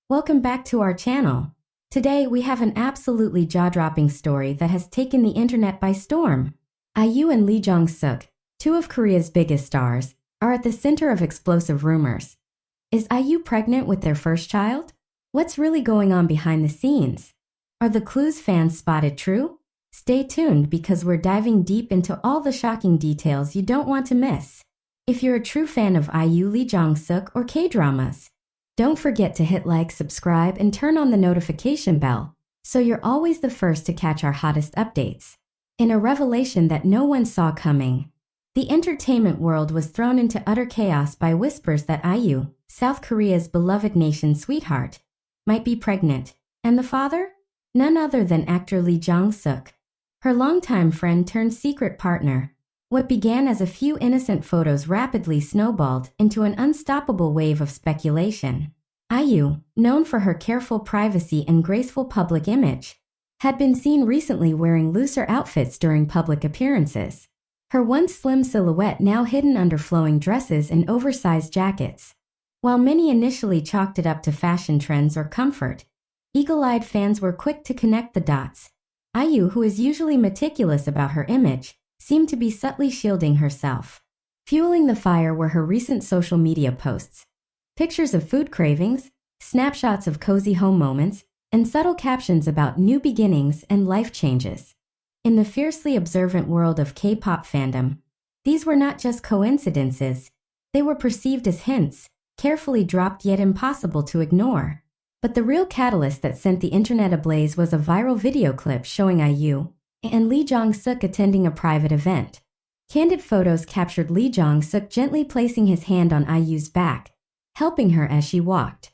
Welcome back to our channel. Today we have an absolutely jaw-dropping story that has taken the internet by storm. IU and Jong Suk, two of Korea's biggest stars, are at the center of explosive rumors. Is IU pregnant with their first child? What's really going on behind the scenes? Are the clues fans spotted true? Stay tuned because we're diving deep into all the shocking details you don't want to miss. If you're a true fan of IU, Jong Suk, or K-dramas, don't forget to hit like, subscribe, and turn on the notification bell so you're always the first to catch our hottest updates. In a revelation that no one saw coming, the entertainment world was thrown into utter chaos by whispers that IU, South Korea's beloved nation sweetheart, might be pregnant. And the father? None other than actor Jong Suk, her longtime friend turned secret partner. What began as a few innocent photos rapidly snowballed into an unstoppable wave of speculation. IU, known for her careful privacy and graceful public image, had been seen recently wearing looser outfits during public appearances. Her once slim silhouette now hidden under flowing dresses and oversized jackets. While many initially chalked it up to fashion trends or comfort, eagle-eyed fans were quick to connect the dots. IU, who is usually meticulous about her image, seemed to be subtly shielding herself. Fueling the fire were her recent social media posts. Pictures of food cravings, snapshots of cozy home moments, and subtle captions about new beginnings and life changes. In the fiercely observant world of K-pop fandom, these were not just coincidences. They were perceived as hints, carefully dropped yet impossible to ignore. But the real catalyst that sent the internet ablaze was a viral video clip showing IU and Jong Suk attending a private event. Candid photos captured Jong Suk gently placing his hand on IU's back, helping her as she walked.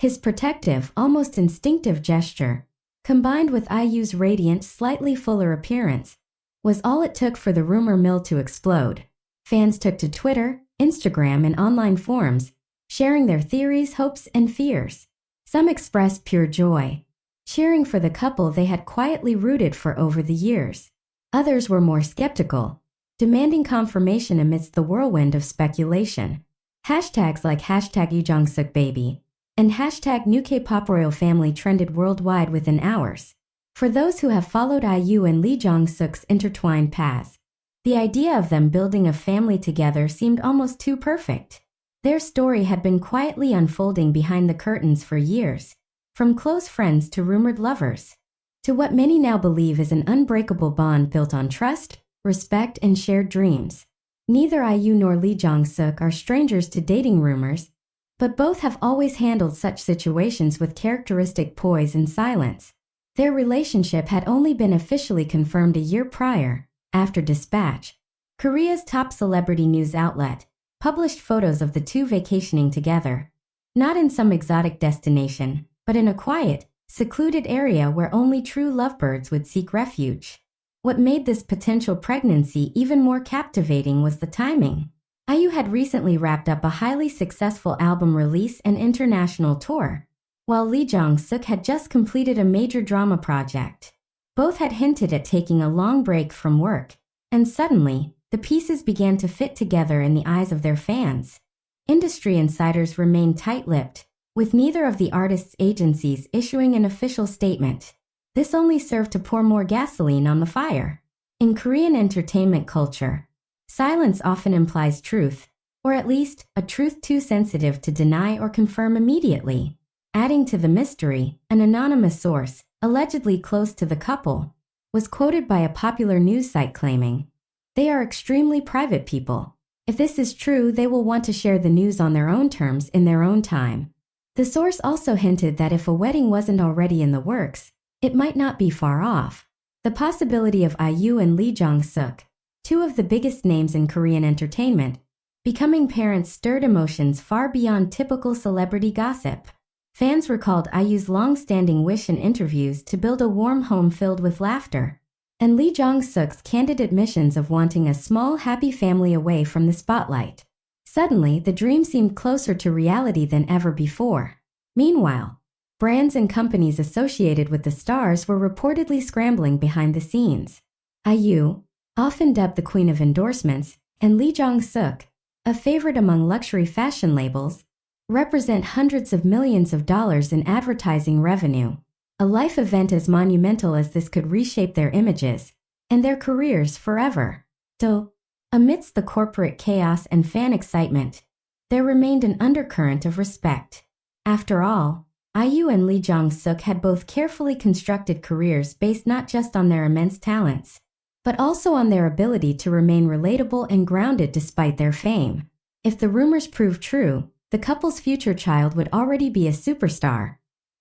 His protective, almost instinctive gesture, combined with IU's radiant, slightly fuller appearance, was all it took for the rumor mill to explode. Fans took to Twitter, Instagram, and online forums, sharing their theories, hopes, and fears. Some expressed pure joy, cheering for the couple they had quietly rooted for over the years. Others were more skeptical, demanding confirmation amidst the whirlwind of speculation. Hashtags like #UJongSukBaby and #NewKPopRoyalFamily trended worldwide within hours. For those who have followed IU and Jong Suk's intertwined paths, the idea of them building a family together seemed almost too perfect. Their story had been quietly unfolding behind the curtains for years. From close friends to rumored lovers, to what many now believe is an unbreakable bond built on trust, respect, and shared dreams. Neither IU nor Jong Suk are strangers to dating rumors, but both have always handled such situations with characteristic poise and silence. Their relationship had only been officially confirmed a year prior, after Dispatch, Korea's top celebrity news outlet, published photos of the two vacationing together. Not in some exotic destination, but in a quiet, secluded area where only true lovebirds would seek refuge. What made this potential pregnancy even more captivating was the timing. IU had recently wrapped up a highly successful album release and international tour, while Jong Suk had just completed a major drama project. Both had hinted at taking a long break from work, and suddenly, the pieces began to fit together in the eyes of their fans. Industry insiders remained tight-lipped, with neither of the artists' agencies issuing an official statement. This only served to pour more gasoline on the fire. In Korean entertainment culture, silence often implies truth, or at least a truth too sensitive to deny or confirm immediately. Adding to the mystery, an anonymous source, allegedly close to the couple, was quoted by a popular news site claiming, "They are extremely private people. If this is true, they will want to share the news on their own terms in their own time." The source also hinted that if a wedding wasn't already in the works, it might not be far off. The possibility of IU and Jong Suk, two of the biggest names in Korean entertainment, becoming parents stirred emotions far beyond typical celebrity gossip. Fans recalled IU's long-standing wish in interviews to build a warm home filled with laughter, and Jong Suk's candid admissions of wanting a small, happy family away from the spotlight. Suddenly, the dream seemed closer to reality than ever before. Meanwhile, brands and companies associated with the stars were reportedly scrambling behind the scenes. IU, often dubbed the queen of endorsements, and Jong Suk, a favorite among luxury fashion labels, represent hundreds of millions of dollars in advertising revenue. A life event as monumental as this could reshape their images and their careers forever. Though, amidst the corporate chaos and fan excitement, there remained an undercurrent of respect. After all, IU and Lee Jong Suk had both carefully constructed careers based not just on their immense talents, but also on their ability to remain relatable and grounded despite their fame. If the rumors proved true, the couple's future child would already be a superstar,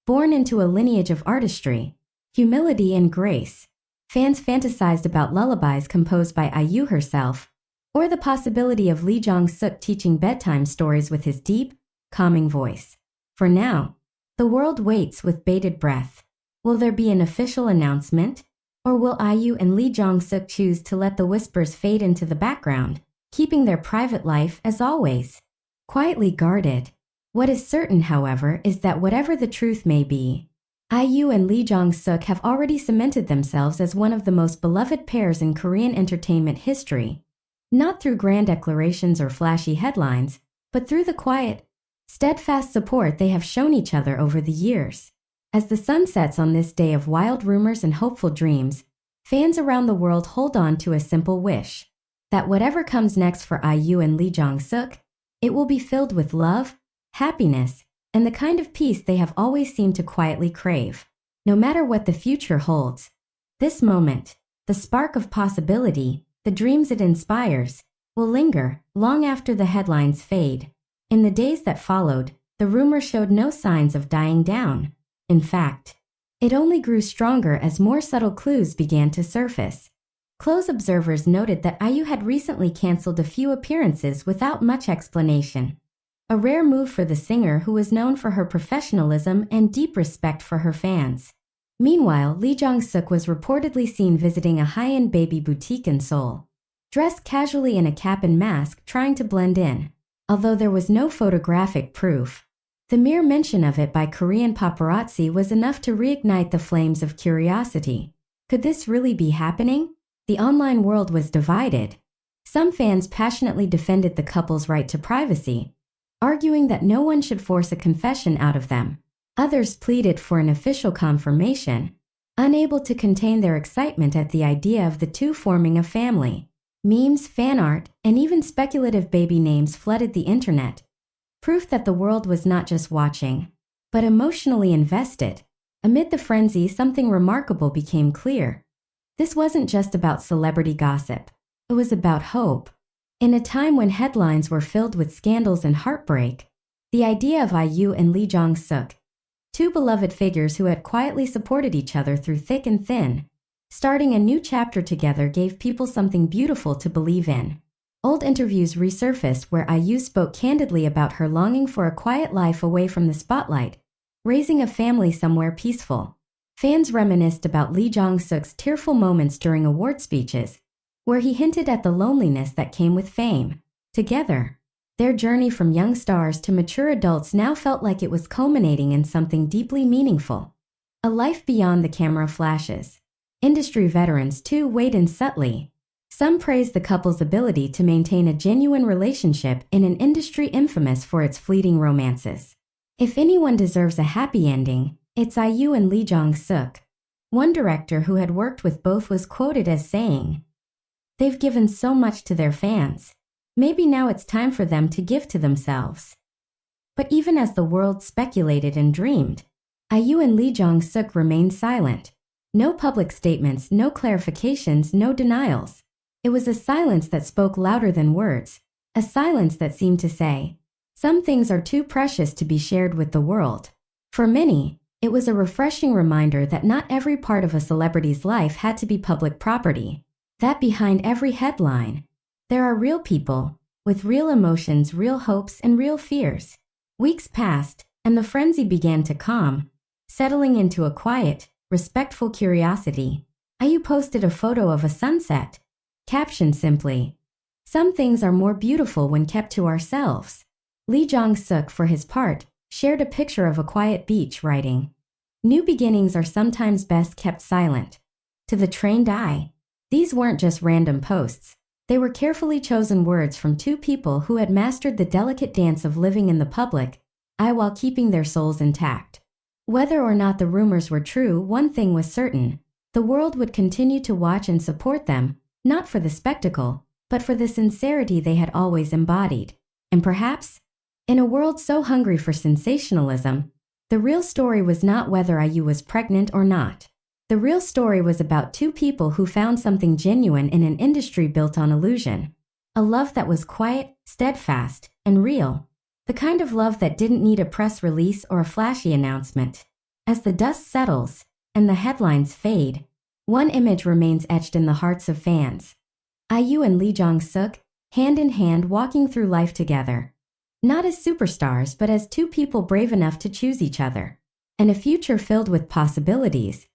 born into a lineage of artistry, humility, and grace. Fans fantasized about lullabies composed by IU herself, or the possibility of Lee Jong Suk teaching bedtime stories with his deep, calming voice. For now, the world waits with bated breath. Will there be an official announcement? Or will IU and Lee Jong Suk choose to let the whispers fade into the background, keeping their private life, as always, quietly guarded? What is certain, however, is that whatever the truth may be, IU and Lee Jong Suk have already cemented themselves as one of the most beloved pairs in Korean entertainment history, not through grand declarations or flashy headlines, but through the quiet, steadfast support they have shown each other over the years. As the sun sets on this day of wild rumors and hopeful dreams, fans around the world hold on to a simple wish: that whatever comes next for IU and Lee Jong Suk, it will be filled with love, happiness, and the kind of peace they have always seemed to quietly crave. No matter what the future holds, this moment, the spark of possibility, the dreams it inspires, will linger long after the headlines fade. In the days that followed, the rumor showed no signs of dying down. In fact, it only grew stronger as more subtle clues began to surface. Close observers noted that IU had recently canceled a few appearances without much explanation, a rare move for the singer who was known for her professionalism and deep respect for her fans. Meanwhile, Lee Jong Suk was reportedly seen visiting a high-end baby boutique in Seoul, dressed casually in a cap and mask, trying to blend in. Although there was no photographic proof, the mere mention of it by Korean paparazzi was enough to reignite the flames of curiosity. Could this really be happening? The online world was divided. Some fans passionately defended the couple's right to privacy, arguing that no one should force a confession out of them. Others pleaded for an official confirmation, unable to contain their excitement at the idea of the two forming a family. Memes, fan art, and even speculative baby names flooded the internet, proof that the world was not just watching, but emotionally invested. Amid the frenzy, something remarkable became clear. This wasn't just about celebrity gossip. It was about hope. In a time when headlines were filled with scandals and heartbreak, the idea of IU and Lee Jong Suk, two beloved figures who had quietly supported each other through thick and thin, starting a new chapter together, gave people something beautiful to believe in. Old interviews resurfaced where IU spoke candidly about her longing for a quiet life away from the spotlight, raising a family somewhere peaceful. Fans reminisced about Lee Jong Suk's tearful moments during award speeches, where he hinted at the loneliness that came with fame. Together, their journey from young stars to mature adults now felt like it was culminating in something deeply meaningful. A life beyond the camera flashes. Industry veterans too weighed in subtly. Some praised the couple's ability to maintain a genuine relationship in an industry infamous for its fleeting romances. If anyone deserves a happy ending, it's IU and Lee Jong Suk. One director who had worked with both was quoted as saying, "They've given so much to their fans. Maybe now it's time for them to give to themselves." But even as the world speculated and dreamed, IU and Lee Jong Suk remained silent. No public statements, no clarifications, no denials. It was a silence that spoke louder than words, a silence that seemed to say, some things are too precious to be shared with the world. For many, it was a refreshing reminder that not every part of a celebrity's life had to be public property, that behind every headline, there are real people, with real emotions, real hopes, and real fears. Weeks passed, and the frenzy began to calm, settling into a quiet, respectful curiosity. IU posted a photo of a sunset, captioned simply, "Some things are more beautiful when kept to ourselves." Lee Jong Suk, for his part, shared a picture of a quiet beach, writing, "New beginnings are sometimes best kept silent." To the trained eye, these weren't just random posts. They were carefully chosen words from two people who had mastered the delicate dance of living in the public while keeping their souls intact. Whether or not the rumors were true, one thing was certain. The world would continue to watch and support them, not for the spectacle, but for the sincerity they had always embodied. And perhaps, in a world so hungry for sensationalism, the real story was not whether IU was pregnant or not. The real story was about two people who found something genuine in an industry built on illusion. A love that was quiet, steadfast, and real. The kind of love that didn't need a press release or a flashy announcement. As the dust settles and the headlines fade, one image remains etched in the hearts of fans. IU and Jong Suk, hand in hand walking through life together. Not as superstars, but as two people brave enough to choose each other. And a future filled with possibilities.